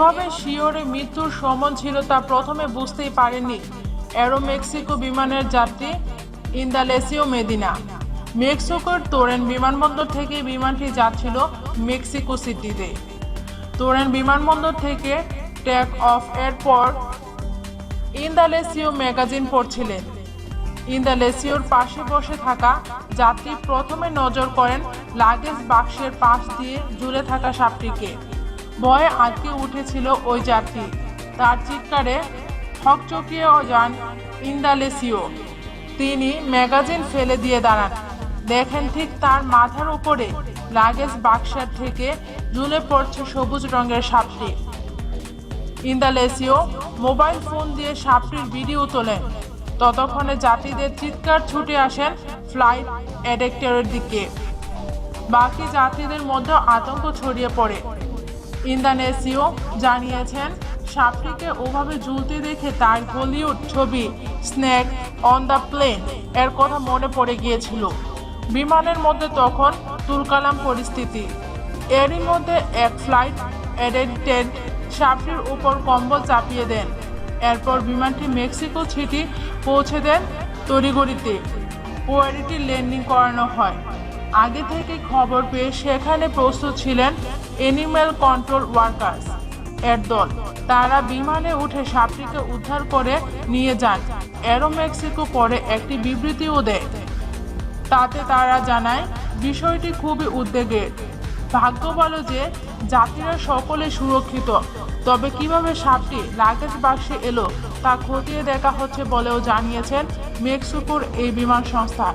এভাবে শিওরে মৃত্যুর সমন ছিল তা প্রথমে বুঝতেই পারেননি এরোমেক্সিকো বিমানের যাত্রী ইন্দালেসিও মেদিনা। মেক্সিকোর তোরেন বিমানবন্দর থেকে বিমানটি যাচ্ছিল মেক্সিকো সিটিতে। তোরেন বিমানবন্দর থেকে টেক অফ এর পর ইন্দালেসিও ম্যাগাজিন পড়ছিলেন। ইন্দালেসিওর পাশে বসে থাকা যাত্রী প্রথমে নজর করেন লাগেজ বাক্সের পাশ দিয়ে ঝুলে থাকা সাপটিকে। ভয়ে আটকে উঠেছিল ওই যাত্রী। তার চিৎকারে হকচকিয়ে যান ইন্দালেসিও। তিনি ম্যাগাজিন ফেলে দিয়ে দাঁড়ান। দেখেন ঠিক তার মাথার উপরে লাগেজ বাক্সের থেকে ঝুলে পড়ছে সবুজ রঙের সাপটি। ইন্দালেসিও মোবাইল ফোন দিয়ে সাপটির ভিডিও তোলেন। ততক্ষণে যাত্রীদের চিৎকার ছুটে আসেন ফ্লাইট অ্যাটেন্ডেন্টের দিকে। বাকি যাত্রীদের মধ্যে আতঙ্ক ছড়িয়ে পড়ে। ইন্দালেসিও জানিয়েছেন, সাপটিকে ওভাবে ঝুলতে দেখে তার হলিউড ছবি স্নেক অন দ্য প্লেন এর কথা মনে পড়ে গিয়েছিল। বিমানের মধ্যে তখন তুলকালাম পরিস্থিতি। এরই মধ্যে এক ফ্লাইট অ্যাটেন্ডেন্ট সাপটির উপর কম্বল চাপিয়ে দেন। এরপর বিমানটি মেক্সিকো সিটি পৌঁছে দেন তড়িঘড়িতে। পোয়ারিটি ল্যান্ডিং করানো হয়। আগে থেকে খবর পেয়ে সেখানে প্রস্তুত ছিলেন অ্যানিম্যাল কন্ট্রোল ওয়ার্কার্স এর দল। তারা বিমানে উঠে সাপটিকে উদ্ধার করে নিয়ে যান। এরোমেক্সিকো পরে একটি বিবৃতিও দেয়। তাতে তারা জানায়, বিষয়টি খুবই উদ্বেগের। ভাগ্য ভালো যে যাত্রীরা সকলে সুরক্ষিত। তবে কিভাবে সাপটি লাগেজ বাক্সে এলো তা খতিয়ে দেখা হচ্ছে বলেও জানিয়েছেন মেক্সিকোর এই বিমান সংস্থা।